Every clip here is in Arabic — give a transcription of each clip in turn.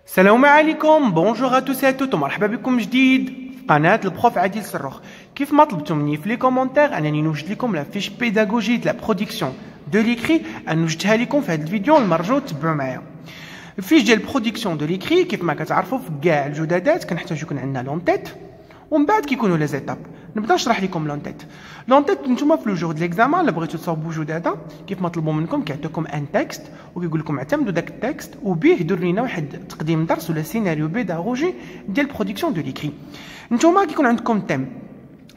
السلام عليكم. بونجور ا توس ا توت ومرحبا بكم جديد في قناه البروف عادل صروخ. كيف ما طلبتم مني في لي كومونتير انني نوجد لكم لا فيش بيداغوجي د لا برودكسيون دو ليكري، نوجدها لكم في هذا الفيديو المرجو تبعوا معايا. الفيش ديال برودكسيون دو ليكري كيف ما كتعرفوا في كاع الجدادات كنحتاجو يكون عندنا لونتيت ومن بعد كيكونوا لي زيتاب. نبدا نشرح لكم لونتيت. نتوما في لو جور د ليكزامان الا بغيتو تصاوبوا جداده كيف ما طلبوا منكم كيعطيكم ان تكست وكيقول لكم اعتمدوا داك التكست وبيه ديروا لنا واحد تقديم درس ولا سيناريو بيداغوجي ديال برودكسيون دو ليكري. نتوما كيكون عندكم تيم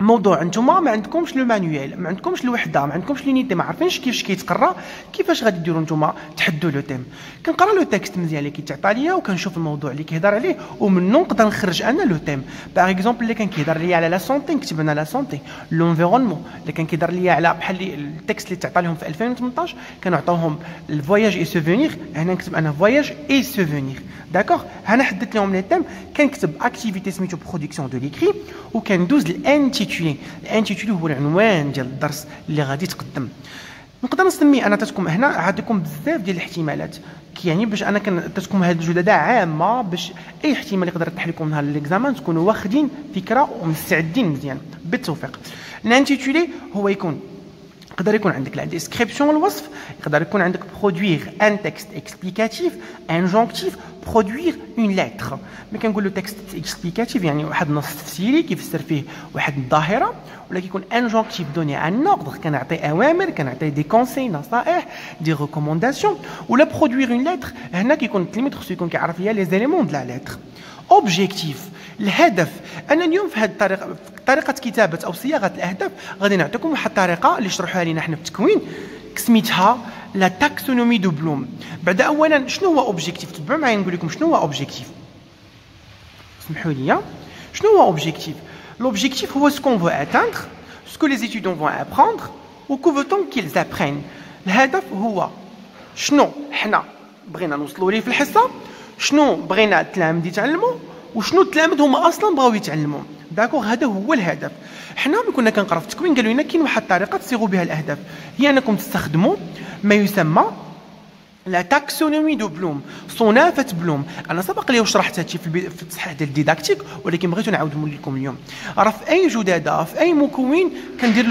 موضوع، نتوما ما عندكمش لو مانيوال، ما عندكمش الوحده، ما عندكمش لونيتي، ما عارفينش كيفاش كيتقرا، كيفاش غادي ديروا نتوما تحدوا لو تيم. كنقرا لو تكست مزيان اللي كيتعطى ليا وكنشوف الموضوع اللي كيهضر عليه ومنو نقدر نخرج انا لو تيم. باغ اكزومبل اللي كان كيهضر ليا على لا سونتي نكتب انا لا سونتي، لونفيرونمون اللي كان كيهضر ليا على بحال التكست اللي تعطى لهم في 2018 كانوا عطاوهم الفواياج اي سوفونير، هنا نكتب انا فواياج اي سوفونير. داكوغ، هنا حددت لهم لي تيم، كنكتب اكتيفيتي سميتو برودكسيون دو ليكري وكندوز الانتيتولي. الانتيتولي هو العنوان ديال الدرس اللي غادي تقدم. نقدر نسمي انا تاتكم هنا عطيكم بزاف ديال الاحتمالات، يعني باش انا تاتكم هاد الجداده عامه باش اي احتمال يقدر يطيح لكم نهار ليكزامان تكونوا واخدين فكره ومستعدين مزيان بالتوفيق. الانتيتولي هو يقدر يكون عندك لا ديسكريبسيون الوصف، يقدر يكون عندك برودوير ان تكست اكسبليكاتيف، انجونكتيف، برودوير اون لتر. ملي كنقولوا تكست اكسبليكاتيف يعني واحد النص تفسيري كيفسر فيه واحد الظاهره، ولا كيكون انجونكتيف دوني ان اوردر كنعطي اوامر، كنعطي دي كونساي نصائح دي ريكومونداسيون. ولا برودوير اون لتر هنا كيكون التلميذ خصو يكون كيعرف ليا لي زيليمون د لا لتر. اوبجيكتيف الهدف. انا اليوم في هذه الطريقه طريقه كتابه او صياغه الاهداف غادي نعطيكم واحد الطريقه اللي شرحوها لينا حنا في التكوين سميتها لا تاكسونومي دو بلوم. بعد اولا شنو هو اوبجيكتيف؟ تبعوا معايا نقول لكم شنو هو اوبجيكتيف. اسمحوا لي، شنو هو اوبجيكتيف؟ l'objectif هو ce qu'on veut atteindre, ce que les étudiants vont apprendre ou que veut-on qu'ils apprennent. الهدف هو شنو حنا بغينا نوصلوا ليه في الحصه، شنو بغينا التلاميذ يتعلموا وشنو التلاميذ هما اصلا بغاو يتعلموا. داكوغ، هذا هو الهدف. حنا ملي كنا كنقراو في التكوين قالوا لنا كاين واحد الطريقه تصيغوا بها الاهداف، هي انكم تستخدموا ما يسمى لا تاكسونومي دو بلوم، صنافه بلوم. انا سبق لي وشرحت هادشي في التصحيح ديال الديداكتيك، ولكن بغيت نعاود لكم اليوم. راه في اي جداده في اي مكون كندير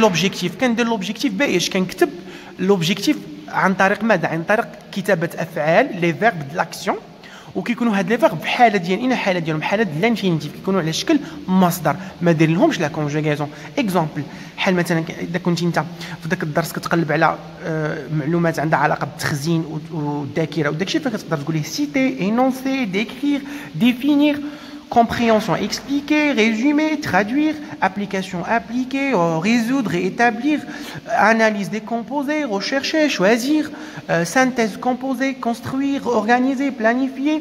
لوبجيكتيف باش كنكتب لوبجيكتيف عن طريق ماذا؟ عن طريق كتابه افعال لي فيرب د لاكسيون، وكيكونوا هاد لي فيرب بحاله ديال حاله ديالهم حاله ديال الانفينيتيف، كيكونوا على شكل مصدر ما داير لهمش لا كونجوغاسيون. اكزومبل بحال مثلا اذا كنت انت في ذاك الدرس كتقلب على معلومات عندها علاقه بالتخزين والذاكره وداك الشيء، فكتقدر تقول ليه سيتي، اينونسي، ديكرير، ديفينير، compréhension expliquer, résumer, traduire, application appliquer, résoudre et établir, analyse décomposer, rechercher, choisir, synthèse composer, construire, organiser, planifier,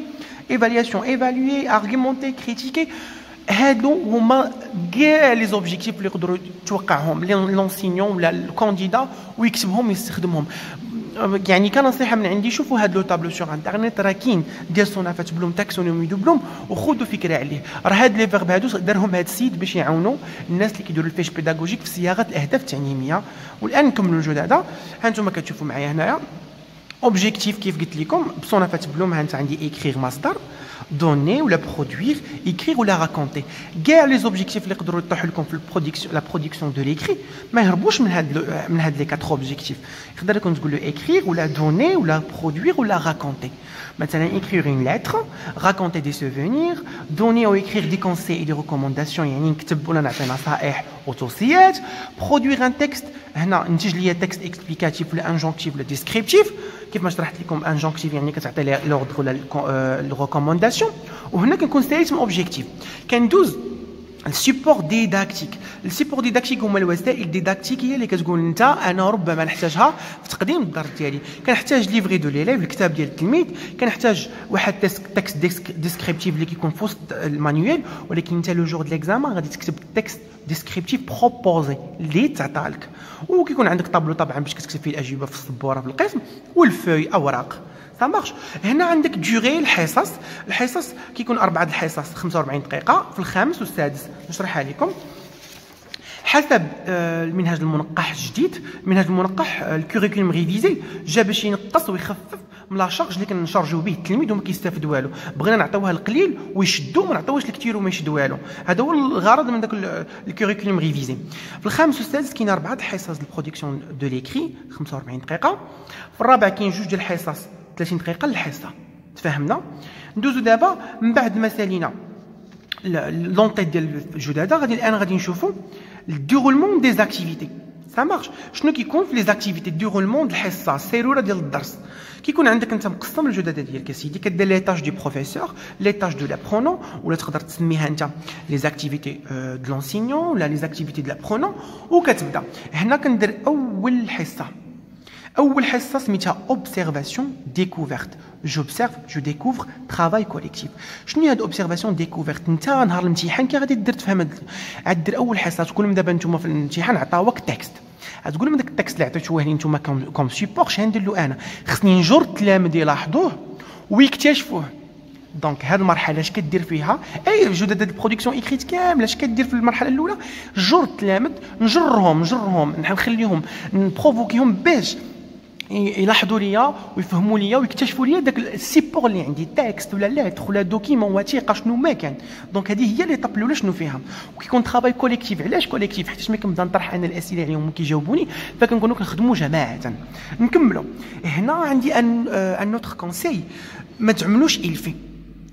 évaluation évaluer, argumenter, critiquer. هادو هما كاع لي زوبجيكتيف اللي يقدروا توقعهم لونسينيون ولا الكانديدا ويكتبهم ويستخدمهم. يعني كنصيحه من عندي شوفوا هاد لو طابلو سور انترنيت، راه كاين ديال صنافه بلوم تاكسونومي دو بلوم وخذوا فكره عليه. راه هاد لي فيرب هادو دارهم هاد السيد باش يعاونوا الناس اللي كيديروا الفيش بيداغوجيك في صياغه الاهداف التعليميه. والان نكملوا الجداده. ها انتم كتشوفوا معايا هنايا اوبجيكتيف كيف قلت لكم بصنافه بلوم. ها انت عندي ايكريغ ماستر، دوني ولا برودوير، ايكريغ ولا راكونتي. كاع لي زوبجيكتيف اللي يقدروا يطيحوا لكم في البرودكسيون لا برودكسيون دو ليكري ما يهربوش من هاد لي 4 اوبجيكتيف. يقدر يكون تقول له ايكريغ ولا دوني ولا برودوير ولا راكونتي. مثلا ايكريغ اون لتر، راكونتي دي سوفونير، دوني او ايكريغ دي كونساي دي ريكومونداسيون يعني نكتب ولا نعطي نصائح وتوصيات. برودوير ان تكست، هنا نتج ليا تكست اكسبليكاتيف ولا انجونكتيف ولا ديسكريبتيف. كيف ما شرحت لكم انجونكتيف يعني كتعطي لي لوردر ولا الريكومونداسيون. وهنا كنكون ستيت اوبجيكتيف. كندوز السيبور ديداكتيك. السيبور ديداكتيك هما الوسائل الديداكتيكيه اللي كتقول انت انا ربما نحتاجها في تقديم الدرس ديالي. كنحتاج ليفري دو ليليف الكتاب ديال التلميذ، كنحتاج واحد تكست ديسكريبتيف اللي كيكون في وسط المانيوال، ولكن انت لو جور د ليكزامان غادي تكتب تكست ديسكريبتيف بروبوزي اللي تعطى لك، وكيكون عندك طابلو طبعا باش تكتب فيه الاجوبه في السبوره في القسم والفوي اوراق. ça marche. هنا عندك ديوري الحصص كيكون 4 الحصص 45 دقيقه في الخامس والسادس. نشرحها لكم. حسب المنهج المنقح الجديد، منهج المنقح الكوريكولوم ريفيزي جا باش ينقص ويخفف من لا شارج اللي كنشارجيو به التلميذ وما كيستافد والو. بغينا نعطيوها القليل ويشدو، ما نعطيوهش الكثير وما يشد والو. هذا هو الغرض من داك الكوريكولوم ريفيزي. في الخامس والسادس كاين 4 حصص البرودكسيون دو ليكري 45 دقيقه. في الرابع كاين 2 ديال الحصص 30 دقيقه للحصه. تفاهمنا؟ ندوزو دابا من بعد ما سالينا لونطيت ديال الجداده، الان غادي نشوفوا الديرولمون دي زاكتيفيتي. سا مارش. شنو كيكون في لي زاكتيفيتي ديرولمون د الحصه، السيروره ديال الدرس؟ كيكون عندك انت مقسم الجداده ديالك سيدي، كدير لي تاج دي بروفيسور، لي تاج دو لابرونون، ولا تقدر تسميها انت لي زاكتيفيتي دو لونسينيون ولا لي زاكتيفيتي دو لابرونون، وكتبدا. هنا كندير اول حصه. أول حصة سميتها اوبسيرفاسيون ديكوفيرت. جوبسيرف جو ديكوفر ترافاي كوليكتيف. شنو هي هاد اوبسيرفاسيون ديكوفيرت؟ انت نهار الامتحان كي غادي دير تفهم غدير اول حصه، تقول لهم دابا نتوما في الامتحان عطاوك تكست، غتقول لهم داك التكست اللي عطيتوه لي نتوما كوم سيبور اش غندير له انا؟ خصني نجر التلاميذ يلاحظوه ويكتشفوه. دونك هاد المرحله اش كدير فيها؟ اي جدد البرودكسيون ايكريت كامله اش كدير في المرحله الاولى؟ جر التلاميذ، نجرهم نخليهم نبروفوكيهم باش يلاحظوا ليا ويفهموا ليا ويكتشفوا ليا داك السيبور اللي عندي، تكست ولا لاتر ولا دوكيمون وثيقه شنو ما كان. دونك هذه هي ليطاب الاولى شنو فيها. وكيكون ترافاي كوليكتيف. علاش كوليكتيف؟ حيت ملي كنبدا نطرح انا الاسئله عليهم وكيجاوبوني فكنكونوا كنخدموا جماعه. نكملوا. هنا عندي ان اوتر كونساي، ما تعملوش الفي،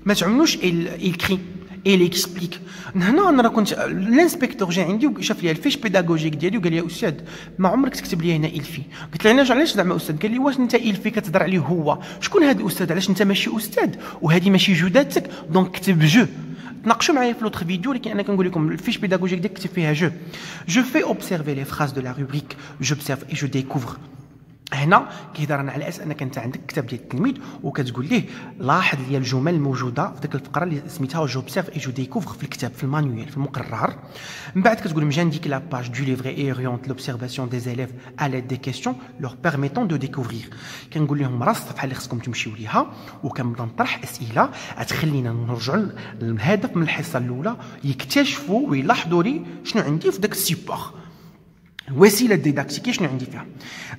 ما تعملوش الكري اي ليكسبليك. هنا انا راه كنت الانسبكتور جا عندي وشاف لي الفيش بيداغوجيك ديالي وقال لي استاذ ما عمرك تكتب لي هنا الفي. قلت له علاش زعما استاذ؟ قال لي واش انت الفي كتهضر عليه هو؟ شكون هذا الاستاذ؟ علاش انت ماشي استاذ وهذه ماشي جوداتك؟ دونك كتب جو. تناقشوا معايا في لوطر فيديو، ولكن انا كنقول لكم الفيش بيداغوجيك ديالك كتب فيها جو في اوبسيرفي لي فراز دو لا روبريك جوبسيرف اي جو ديكوفر. هنا كيهضر انا على اساس انك انت عندك كتاب ديال التلميذ وكتقول ليه لاحظ لي الجمل الموجوده في ديك الفقره اللي سميتها جوبسيرف اي جو ديكوفر في الكتاب، في المانيوال، في المقرر. من بعد كتقول جانديك لا باج دو ليفر اي اورينت لوبسيرفاسيون دي زيليف ا ليد دي كيسيون لور بيرميتون دو ديكوفرير. كنقول لهم راه الصفحه اللي خصكم تمشيو ليها وكنبدا نطرح اسئله تخلينا نرجعوا للهدف من الحصه الاولى، يكتشفوا ويلاحظوا لي شنو عندي في داك السيبور، الوسيله ديداكتيكيه شنو عندي فيها.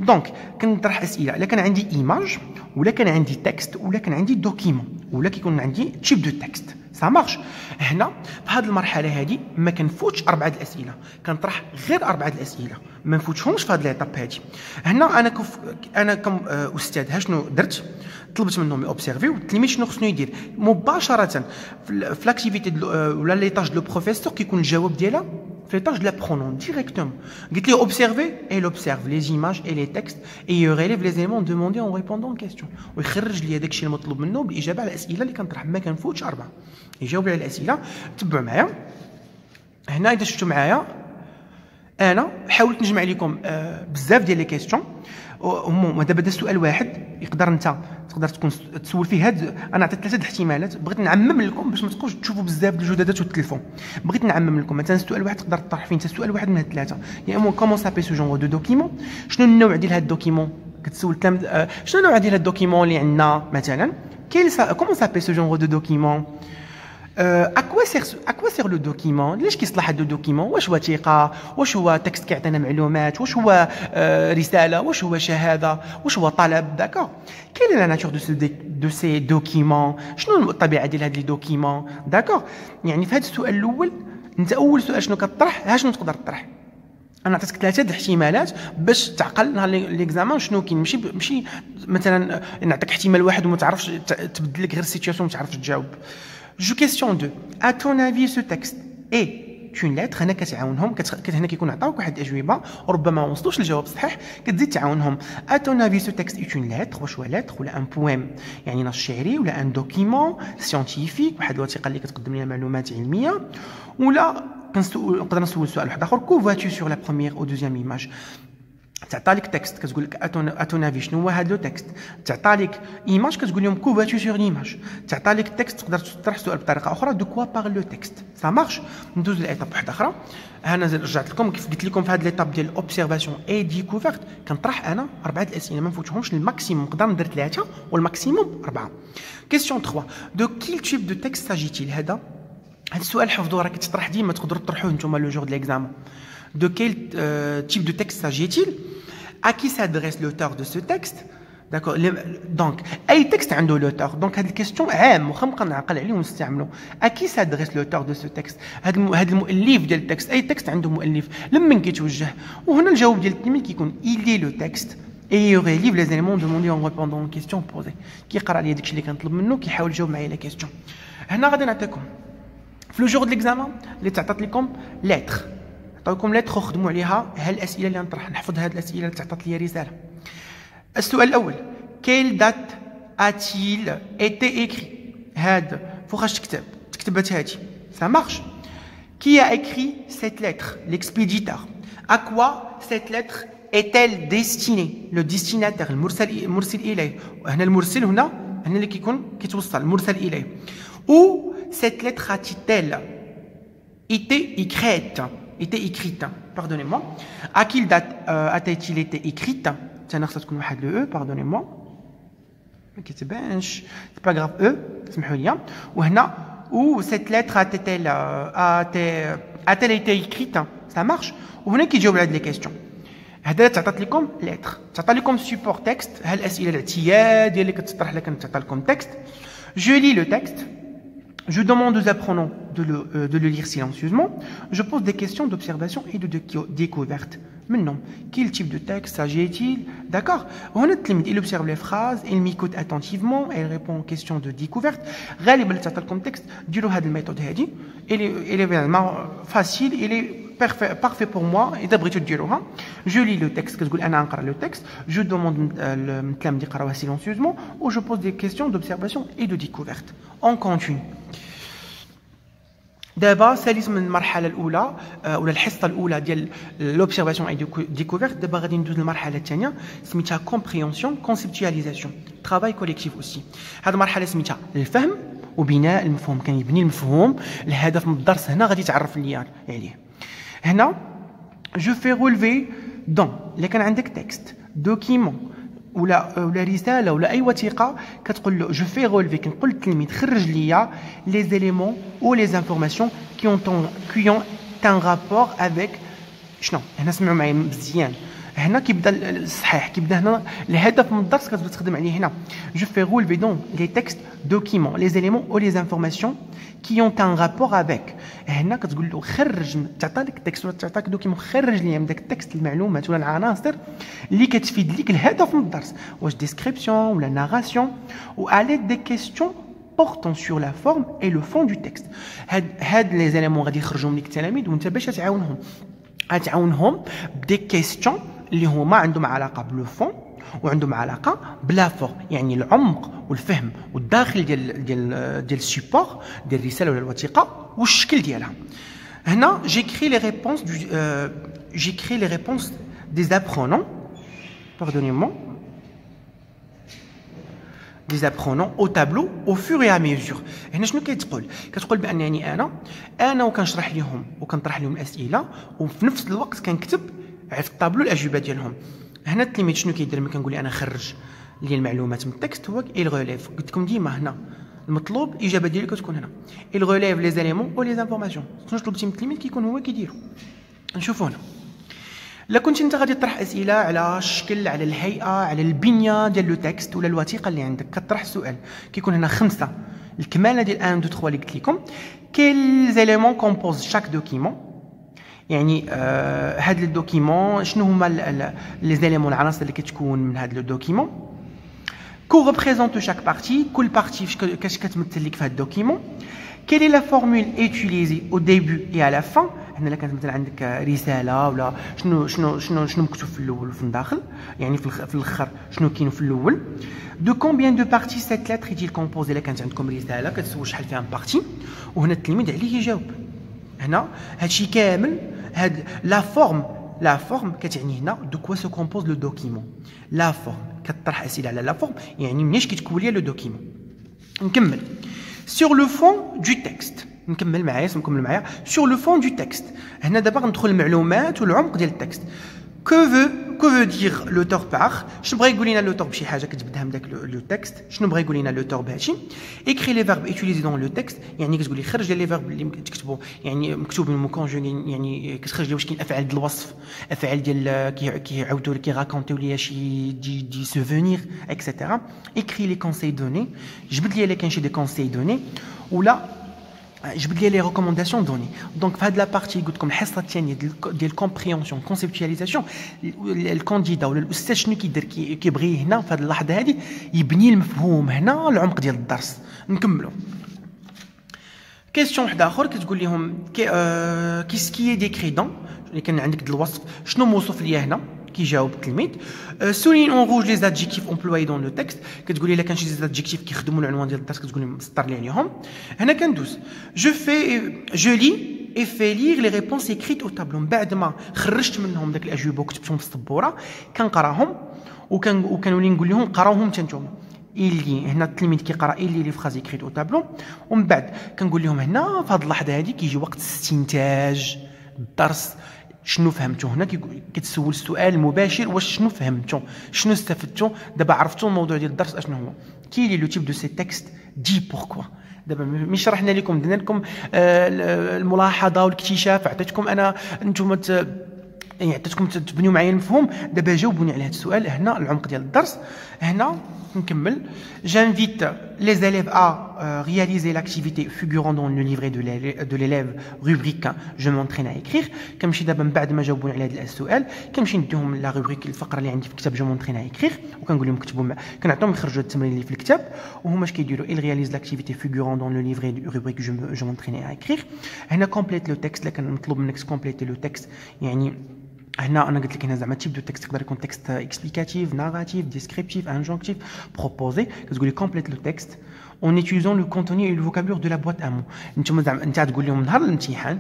دونك كنطرح اسئله الا كان عندي ايماج ولا كان عندي تكست ولا كان عندي دوكيمون ولا كيكون عندي تيب دو تكست. سا مارش. هنا في هذه المرحله هذه ما كنفوتش 4 الاسئله، كنطرح غير 4 الاسئله، ما نفوتهمش في هذه ليطاب هذه. هنا انا كم استاذ شنو درت؟ طلبت منهم يوبسيرفيو التلميذ شنو خصني يدير مباشره في لاكتيفيتي ولا لي تاج دو بروفيسور كيكون الجواب ديالها في l'étage de l'apprenant directement. قلت له observer et il observe les images et les textes et il relève les éléments demandés en répondant aux questions. ويخرج لي داك الشيء المطلوب منه بالاجابه على الاسئله اللي كنطرح. ما كنفوتش 4، يجاوب على الاسئله. تبعوا معايا. هنا اذا شفتوا معايا انا حاولت نجمع لكم بزاف ديال لي كيسيون. دابا دا سؤال واحد يقدر انت تقدر تكون تسول فيه. انا عطيت 3 احتمالات، بغيت نعمم لكم باش ما تبقوش تشوفوا بزاف ديال الجدادات والتليفون. بغيت نعمم لكم مثلا سؤال واحد تقدر تطرح فيه انت سؤال واحد من هاد 3. يا اما كومون سابي سو جونغ دو دوكيمون، شنو النوع ديال هاد الدوكيمون؟ كتسول التلاميذ شنو النوع ديال هاد الدوكيمون اللي عندنا مثلا؟ كومون سابي سو جونغ دو دوكيمون؟ à quoi sert le document؟ ليش كيصلح هذا الدوكيمون؟ واش وثيقه؟ واش هو تكست كيعطينا معلومات؟ واش هو رساله؟ واش هو شهاده؟ واش هو طلب؟ داكور. كاين لا ناتور دو سي دوكيمون؟ شنو الطبيعه ديال هاد لي دوكيمون؟ داكور. يعني في هذا السؤال الاول انت اول سؤال شنو كطرح؟ شنو تقدر تطرح؟ انا عطيتك 3 الاحتمالات باش تعقل نهار ليكزامان شنو كاين. ماشي مثلا نعطيك احتمال واحد وما تعرفش تبدل لك غير السيتوياسيون ما تعرفش تجاوب. جو كيسيون 2 à ton avis ce texte est une lettre. هنا كتعاونهم هنا كيكون عطاوك واحد الاجوبه ربما ما وصلوش للجواب الصحيح، كتزيد تعاونهم. à ton avis ce texte est une lettre. واش هو lettre ولا ان بويم يعني نص شعري ولا ان دوكيمون سيانتيفيك واحد الوثيقه اللي كتقدم لنا معلومات علميه، ولا نقدر نسول سؤال واحد اخر كو فاتو سور لا بروميير او دوزيام ايماج. تعطى لك تكست كتقول لك اتون افي شنو هو هذا لو تكست. تعطى لك ايماج كتقول لهم كو فاتو سور ليماج. تعطى لك تكست تقدر تطرح سؤال بطريقه اخرى دو كوا بار لو تكست. سا مارش. ندوز لايطاب واحده اخرى. انا رجعت لكم كيف قلت لكم في هذه ليطاب ديال اوبسيرفاسيون اي ديكوفيرت كنطرح انا 4 الاسئله ما نفوتهمش. الماكسيموم نقدر ندير 3 والماكسيموم 4. كيسيون 3 دو كيل تيب دو تكست ساجيتيل. هذا السؤال حفظوه راه كتطرح ديما تقدروا تطرحوه نتوما لو جور دو ليكزامان. De quel type de texte s'agit-il? À qui s'adresse l'auteur de ce texte? D'accord. Donc, أي texte عنده l'auteur. Donc, هذه الكيستيون عام واخا نبقى نعقل عليه ونستعملو. À qui s'adresse l'auteur de ce texte؟ هذا المؤلف ديال التكست. أي texte عنده مؤلف لمن كيتوجه. وهنا الجواب ديال التلميذ كيكون il est le texte et il relève les éléments demandés en répondant aux questions posées. كيقرا لي داكشي اللي كنطلب منه كيحاول يجاوب معايا لا كيستيون. هنا غادي نعطيكم في لو جور د ليكزامان اللي تعطات لكم لتر. نعطيكم لتر وخدموا عليها هالاسئله اللي نطرح. نحفظ هاد الاسئله اللي تعطات لي رساله. السؤال الأول quelle date a-t-il été écrit هاد فوقاش تكتبت هادي ça marche qui a écrit cette lettre l'expéditeur à quoi cette lettre est-elle destinée le destinataire المرسل إليه هنا المرسل هنا اللي كيتوصل المرسل إليه où cette lettre a-t-elle été écrite pardonnez-moi à quelle date a-t-il été écrite تانا خصها تكون واحد لو او باردوني-moi ما كيتبانش سي با غراف او سمحوا لي وهنا ou cette lettre a-t-elle été écrite ça marche وهنا كيجاوب على هاد لي كيستيون هذا تعطات لكم لتر تعطى لكم سيبور تكست ها الاسئله الاعتياديه اللي كتطرح لكن تعطى لكم تكست je lis le texte je demande aux apprenants de le lire silencieusement je pose des questions d'observation et de découverte منهم quel type de texte s'agit-il d'accord هنا التلميذ il observe les phrases il m'écoute attentivement il répond aux questions de découverte غالبا اللي تعطى لكم تكست ديروا هذه الميثود هذه il est vraiment facile il est parfait pour moi اذا بغيتوا ديروها je lis le texte كتقول انا نقرا le texte je demande التلاميذ يقراوها silencieusement ou je pose des questions d'observation et de découverte on continue دابا ساليت من المرحله الاولى ولا الحصه الاولى ديال لوبسيرفاسيون اي ديكوفيرت دابا غادي ندوز للمرحله الثانيه سميتها كومبريونسيون كونسيبتواليزاسيون ترافاي كوليكتيف اوسي هذه المرحله سميتها الفهم وبناء المفهوم كيبني المفهوم الهدف من الدرس هنا غادي تعرف ليا عليه هنا جو في رولفي دون الا كان عندك تكست دوكيمون ولا رساله ولا اي وثيقه كتقول له جو في رولفي كنقول للتلميذ خرج ليا لي زيليمون او لي انفورماسيون كي اون ان رابور افيك شنو هنا سمعوا معايا مزيان هنا كيبدا الصحيح كيبدا هنا الهدف من الدرس كتبدا تخدم عليه هنا جو في رولفي دون لي تكست دوكيمون لي زيليمون او لي انفورماسيون كي اون ان رابور افيك هنا كتقول له خرج تعطى لك التكست ولا تعطيك دوكيمون خرج لي من داك التكست المعلومات ولا العناصر اللي كتفيد ليك الهدف من الدرس واش ديسكريبسيون ولا ناراسيون و على دي كيستيون portant sur la forme et le fond du texte هاد لي زيليمون غادي يخرجوا لك التلاميذ وانت باش تعاونهم بدي كيستيون اللي هما عندهم علاقه بلو فون وعندهم علاقه بلا فور يعني العمق والفهم والداخل ديال السيبور ديال الرساله ولا الوثيقه والشكل ديالها هنا j'écris les réponses des apprenants pardonnez-moi des apprenants au tableau au fur et à mesure هنا شنو كتقول بانني انا وكنشرح لهم وكنطرح لهم الاسئله وفي نفس الوقت كنكتب في الطابلو الاجوبه ديالهم هنا التلميذ شنو كيدير ملي كنقول انا خرج لي المعلومات من التكست هو il relève قلت لكم ديما هنا المطلوب الاجابه ديالي كتكون هنا il relève les éléments ou les informations شنو طلبتي من التلميذ كيكون هو كيديرو نشوفوا هنا لا كنت انت غادي تطرح اسئله على الشكل على الهيئه على البنيه ديال لو تكست ولا الوثيقه اللي عندك كطرح سؤال كيكون هنا 5 الكماله ديال 1 2 3 اللي قلت لكم quels éléments composent chaque document يعني هاد الدوكيمون شنو هما لي زيليمون العناصر اللي كتكون من هاد لو دوكيمون كو ريبريزونت شاك بارتي كل بارتي كاش كتمثل لك في هاد الدوكيمون quelle est la formule utilisée au début et à la fin هنا الا كانت مثلا عندك رساله ولا شنو مكتوب في الاول وفي الداخل يعني في الاخر شنو كاين في الاول de combien de parties cette lettre est-il composée الا كانت عندكم رساله كتسول شحال فيها بارتي وهنا التلميذ عليه يجاوب هنا هادشي كامل هاد لا فورم كتعني هنا دو كوا سو كومبوز لو دوكيمون لا فورم كطرح اسئله على لا فورم يعني مناش كيتكون ليا لو دوكيمون نكمل sur le fond du texte نكمل معايا sur le fond du texte هنا دابا غندخل المعلومات والعمق ديال التكست que veut que veut dire l'auteur par شنو بغا يقول لنا l'auteur بشي حاجه كتبدها من داك لو تكست شنو بغا يقول لنا l'auteur بهادشي écrit les verbes utilisés dans le texte يعني كتقول لي خرج لي verbes اللي تكتبوا يعني مكتوبين مكونجوغين يعني كتخرج لي واش كاين افعال ديال الوصف افعال ديال كيعاودوا لي كيراكونتيو لي شي دي سوفونير اكسيتيرا écrit les conseils donnés جبد لي الا كاين شي دي conseils donnés ولا جبد لي ريكومونداسيون دوني دونك في هاد لا بارتي قلت لكم الحصه الثانيه ديال كومبريونسيون كونسيبتواليزاسيون الكانديدا ولا الاستاذ شنو كيدير كيبغي هنا في هاد اللحظه هذه يبني المفهوم هنا العمق ديال الدرس نكملوا كيسيون واحده اخر كتقول لهم كيسكي ديكري دون اللي كان عندك الوصف شنو موصوف ليا هنا كيجاوب التلميذ سولين اون روج لي زادجيكتيف امبلوي دون لو تكست كتقول لي الا كان شي زادجيكتيف كيخدموا العنوان ديال الدرس كتقول لي مسطر لي عليهم هنا كندوز جو لي اي في لير لي ريبونس ايكريت او طابلو من بعد ما خرجت منهم داك الاجوبه وكتبتهم في السبوره كنقراهم وكنولي نقول لهم قراوهم حتى نتوما اللي هنا التلميذ كيقرا اللي لي فراز ايكريت او طابلو ومن بعد كنقول لهم هنا في هذه اللحظه هذه كيجي وقت استنتاج الدرس شنو فهمتوا هنا كتسول السؤال المباشر واش شنو فهمتوا شنو استفدتوا دابا عرفتوا الموضوع ديال الدرس اشنو هو كاين لو تيب دو سي تكست دي بوركوا دابا ملي شرحنا لكم درنا لكم الملاحظه والاكتشاف عطيتكم انا انتم يعني عطيتكم تبنيو معايا المفهوم دابا جاوبوني على هذا السؤال هنا العمق ديال الدرس هنا نكمل j'invite les élèves à réaliser l'activité figurant dans le livret de l'élève rubrique je m'entraîne à écrire كنمشي دابا من بعد ما جاوبوني على هذا السؤال كنمشي نديهم لا روبريك الفقره اللي عندي في الكتاب je m'entraîne à écrire وكنقول لهم كتبوا كنعطيهم يخرجوا التمرين اللي في الكتاب وهما اش كيديروا ils réalisent l'activité figurant dans le livret rubrique je m'entraîne à écrire هنا كومبليت لو تكست اللي كنطلب منك كومبليتي لو تكست يعني هنا انا قلت لك هنا زعما تيب دو تكست يقدر يكون تكست اكسبليكاتيف ناراتيف ديسكريبتيف انجونكتيف بروبوزي كتقول لي كومبليت لو تكست اون utilisant le contenu et le vocabulaire de la boîte à mots نتوما زعما انت تقول لهم نهار الامتحان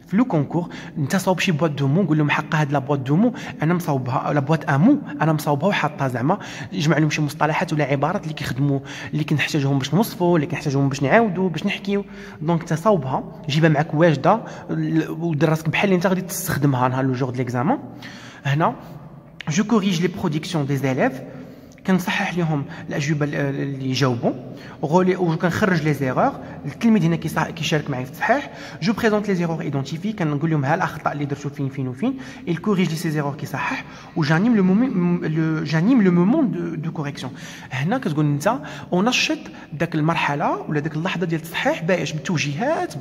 في لو كونكور انت صاوب شي بواط دو مو قول لهم حق هاد لا بواط دو مو انا مصاوبها لا بواط امو انا مصاوبها وحاطها زعما جمع لهم شي مصطلحات ولا عبارات اللي كيخدموا اللي كنحتاجوهم باش نوصفوا اللي كنحتاجوهم باش نعاودوا باش نحكيو دونك انت صاوبها جيبها معك واجده ودير راسك بحال اللي انت غادي تستخدمها نهار لو جور ديال ليكزامان هنا جو كوريج لي برودكسيون دي زيليف كنصحح لهم الاجوبه اللي جاوبوا وكنخرج لي زيرور التلميذ هنا كيشارك معايا في التصحيح جو بريزونت لي زيرور ايدونتيفي كنقول لهم ها الاخطاء اللي درتو فين وفين الكوريج لي سي زيرور كيصحح وجانيم لو مومون دو كوريكسيون هنا كتقول انت ونشط داك المرحله ولا داك اللحظه ديال التصحيح باش بالتوجيهات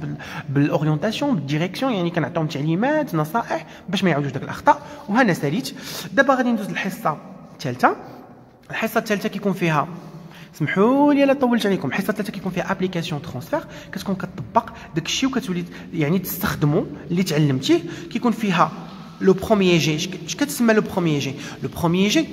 بالاورينتاسيون بالديريكسيون يعني كنعطيهم تعليمات نصائح باش ما يعاودوش داك الاخطاء وهنا ساليت دابا غادي ندوز للحصه الثالثه الحصه الثالثه كيكون فيها سمحوا لي الا طولت عليكم الحصه الثالثه كيكون فيها ابليكاسيون ترانسفير كتكون كتطبق داكشي وكتولي يعني تستخدموا اللي تعلمتيه كيكون فيها لو بروميير جي اش كتسمى لو بروميير جي لو بروميير جي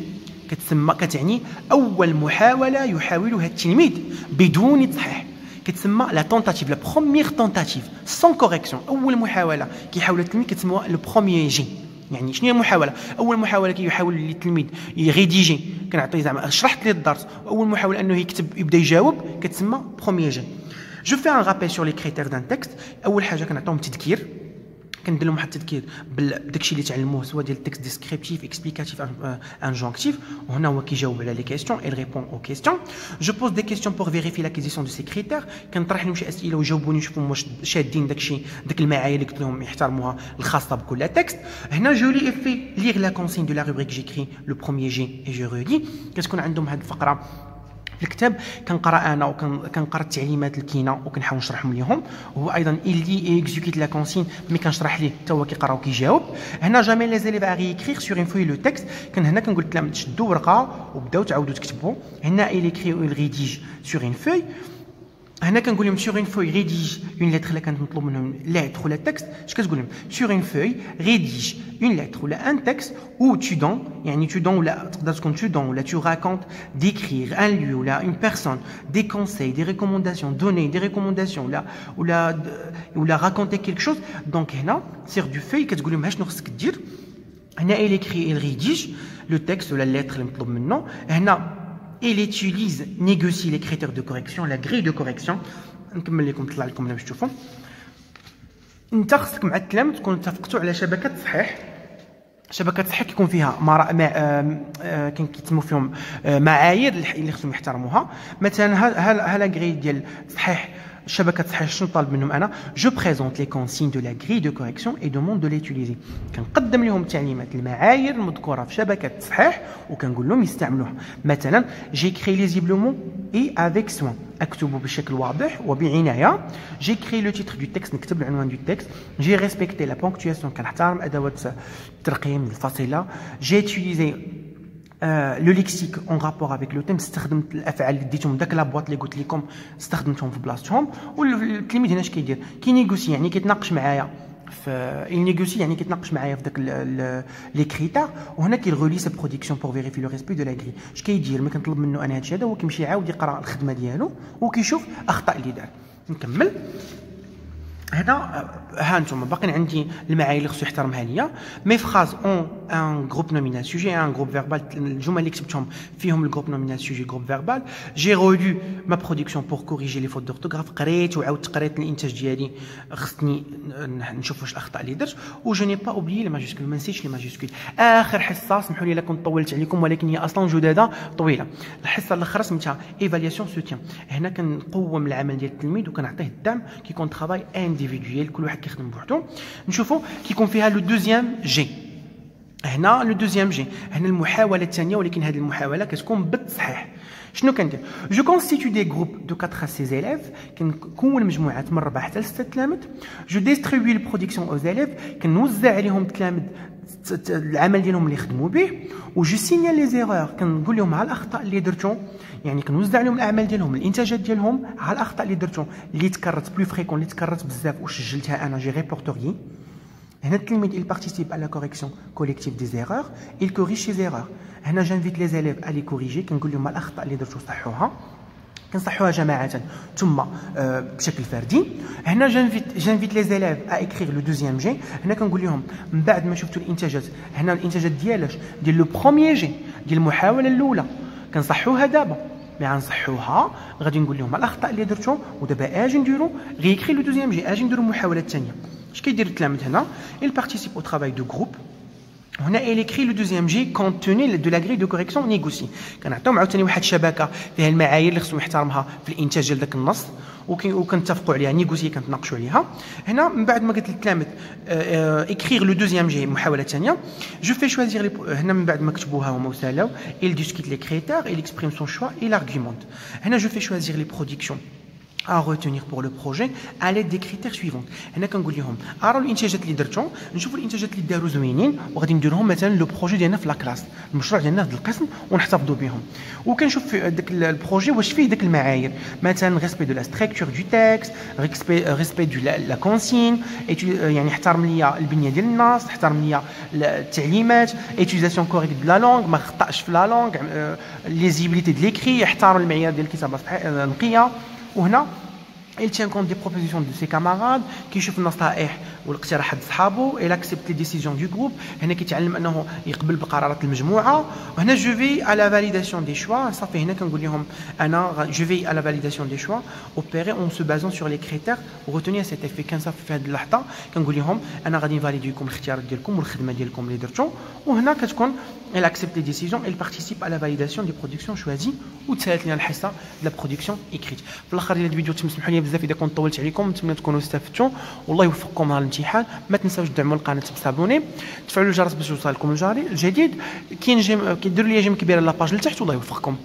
كتعني اول محاوله يحاولها التلميذ بدون تصحيح كتسمى لا تونتاتيف لا بروميير تونتاتيف سون كوريكسيون اول محاوله كيحاول التلميذ كتسموها لو بروميير جي يعني شنو هي المحاوله اول محاوله كيحاول التلميذ يريديجي كنعطيه زعما شرحت ليه الدرس واول محاوله انه يكتب يبدا يجاوب كتسمى بروميير جي جو في ان رابيل سور لي كريتير دان تكست اول حاجه كنعطيهم تذكير كندير لهم واحد التذكير بداكشي اللي تعلموه سواء ديال التكست ديسكريبتيف اكسبليكاتيف انجونكتيف وهنا هو كيجاوب على لي كيسيون اي ريبون او كيسيون جو بوز دي كيسيون بور فيريفي لاكيزيسيون دو سي كريتير كنطرح لهم شي اسئله وجاوبوني نشوفهم واش شادين داكشي داك المعايير اللي قلت لهم يحترموها الخاصه بكل تكست هنا جو لي في لير لا كونسين دو لا روبريك جيكري لو بروميير جي اي جو ريلي كتكون عندهم هذه الفقره في الكتاب كنقرا انا وكنقرا التعليمات الكاينه وكنحاول نشرحهم لهم وهو ايضا اللي اكزيكوت لا كونسين مي كنشرح ليه حتى هو كيقرا وكيجاوب هنا جامي لي زيليف ا ريكريغ سور اون فوي لو تكست كان هنا كنقول لهم تشدوا ورقه وبداو تعاودوا تكتبوا هنا il écrit ou il rédige sur une feuille هنا كنقول لهم سور اون فوي ريديج اون ليتر الا كانت مطلوب منهم ليتر ولا تكست اش كتقول لهم سور اون فوي ريديج اون ليتر ولا ان تكست او tu donnes يعني tu donnes ولا تقدر تكون tu donnes ولا tu racontes d'écrire un lieu ولا une personne des conseils des recommandations donner des recommandations ولا raconter quelque chose donc هنا سير دو فوي كتقول لهم شنو خصك دير هنا il écrit il rédige le texte ولا الليتر اللي مطلوب منه هنا il utilise négocie les critères de correction la grille de correction نكمل لكم طلع لكم باش تشوفوا انت خصك مع التلاميذ تكونوا اتفقتوا على شبكه تصحيح شبكه صحيح كيكون فيها كاين كيتسموا فيهم معايير اللي خصهم يحترموها. مثلا ها لا غري ديال صحيح شبكه صحيح شنو طالب منهم انا؟ جو بريزونت لي كونسين دو لا غري دو كوريكسيون اي دوموند دو ليتيليزي. كنقدم لهم التعليمات المعايير المذكوره في شبكه صحيح وكنقول لهم يستعملوها. مثلا جي كري ليزيبلومون اي افيك سوان، اكتبوا بشكل واضح وبعنايه. جي كري لو تيتر دو تكست، نكتب العنوان دو تكست. جي ريسبكتي لا بونكتواسيون، كنحترم ادوات الترقيم الفاصله. جي يوتيليزي لو ليكسيك اون رابور افيك لو تيم، استخدمت الافعال اللي ديتهم داك لابواط اللي قلت لكم استخدمتهم في بلاصتهم. والتلميذ هنا اش كيدير؟ كينيغوسي، يعني كيتناقش معايا في النيغوسي، يعني كيتناقش معايا في داك لي كريتير. وهنا كيغولي سا برودكسيون بور فيريفي لو ريسبي دو لا غري. اش كيدير؟ ملي كنطلب منه انا هادشي هذا هو كيمشي يعاود يقرا الخدمه ديالو وكيشوف اخطاء اللي دار. نكمل. هنا ها انتم باقيين عندي المعايير اللي خصو يحترمها ليا. مي فراز اون ان جروب نومينال سوجي ان جروب فيربال، الجمل اللي كتبتهم فيهم الجروب نومينال سوجي جروب فيربال. جي رولو ما برودكسيون بور كوريجي لي فوت دورتوغراف، قريت وعاودت قريت الانتاج ديالي، خصني نشوف واش الاخطاء اللي درت. و جو ني با اوبليي لي ماجيسكول، ما نسيتش لي ماجيسكول. اخر حصه سمحوا لي الا كنت طولت عليكم، ولكن هي اصلا جداده طويله. الحصه الاخرى سميتها ايفالياسيون سوتيان، هنا كنقوم العمل ديال التلميذ وكنعطيه الدعم. كيكون ترافاي انديفيدويل، كل واحد كيخدم بوحدو. نشوفوا كيكون فيها لو دوزيام جي. هنا لو دوزيام جي، هنا المحاوله الثانيه، ولكن هذه المحاوله كتكون بالتصحيح. شنو كندير؟ جو كونستيتيو دي جروب دو 4 ا 6 élèves، كنكون مجموعات من 4 حتى ل 6 تلاميذ. جو ديستريبيو البرودكسيون اوز élèves، كنوزع عليهم التلاميذ العمل ديالهم اللي خدموا به. و جو سينيال لي زيرور، كنقول لهم على الاخطاء اللي درتو، يعني كنوزع عليهم الاعمال ديالهم الانتاجات ديالهم على الاخطاء اللي درتو اللي تكررت بلو فريكون، اللي تكررت بزاف وسجلتها انا، جي ريبورتوري. هنا التلميذ il participe à la correction collective des erreurs, il corrige ses erreurs. هنا جانفيت لي زيليف à les corriger، كنقول لهم الاخطاء اللي درتو صحوها، كنصحوها جماعه ثم بشكل فردي. هنا جانفيت لي زيليف à écrire le deuxième جي. هنا كنقول لهم من بعد ما شفتوا الانتاجات، هنا الانتاجات ديالاش ديال لو بروميير جي ديال المحاوله الاولى، كنصحوها دابا. مي غنصحوها غادي نقول لهم الاخطاء اللي درتو، ودابا اجي نديرو غيكري لو دوزيام جي، اجي نديرو المحاوله الثانيه. اش كيدير التلاميذ هنا؟ il participe au travail de groupe. هنا il écrit le deuxième G compte tenu de la grille de correction négociée. كنعطيهم عاوتاني واحد الشبكه فيها المعايير اللي خصهم يحترمها في الانتاج ديال داك النص، وكنتفقوا عليها، نيغوسي كنتناقشوا عليها. هنا من بعد ما قلت للتلاميذ écrire le deuxième G المحاوله الثانيه، جو في شوازير هنا من بعد ما كتبوها هما وسالاو il discute les critères, il exprime son choix, il argumente. هنا جو في choisir les productions à retenir pour le projet à l'aide des critères suivants. هنا كنقول لهم راهو الانتاجات اللي درتو، نشوفوا الانتاجات اللي داروا زوينين وغادي نديرهم مثلا لو بروجي ديالنا في لاكلاس، المشروع ديالنا في القسم، ونحتفظوا بهم. وكنشوف في داك البروجي واش فيه داك المعايير، مثلا ريسبي دو لا ستركتور دو تكست، ريسبي دو لا كونسين، يعني احترم ليا البنيه ديال النص، احترم ليا التعليمات، ايتيزاسيون كوريكت دو لا لونغ، ما خطاش في لا لونغ، ليزيبيليتي دو ليكري، يحترم المعيار ديال الكتابه النقيه. وهنا il tient compte des propositions de ses camarades، كيشوف النصائح والاقتراحات ديال صحابو، il accepte les décisions du groupe. هنا كيتعلم انه يقبل بقرارات المجموعه. وهنا جو في à la validation des choix، صافي هنا كنقول لهم انا جو في à la validation des choix opérés en se basant sur les critères retenus à cet effet. كنصافي في هذه اللحظه كنقول لهم انا غادي نفاليدي لكم الاختيارات ديالكم والخدمه ديالكم اللي درتو. وهنا كتكون il accepte les décisions, il participe à la validation des productions choisies. وتسالت لنا الحصه ديال la production écrite. في الاخر ديال الفيديو تسمحوا لي بزاف اذا كنت طولت عليكم، نتمنى تكونوا استفدتوا، والله يوفقكم مع الامتحان. ما تنساوش تدعموا القناه بسابوني، تفعلوا الجرس باش يوصلكم الجديد. كاين كيديروا لي جيم كبيره لاباج لتحت، والله يوفقكم.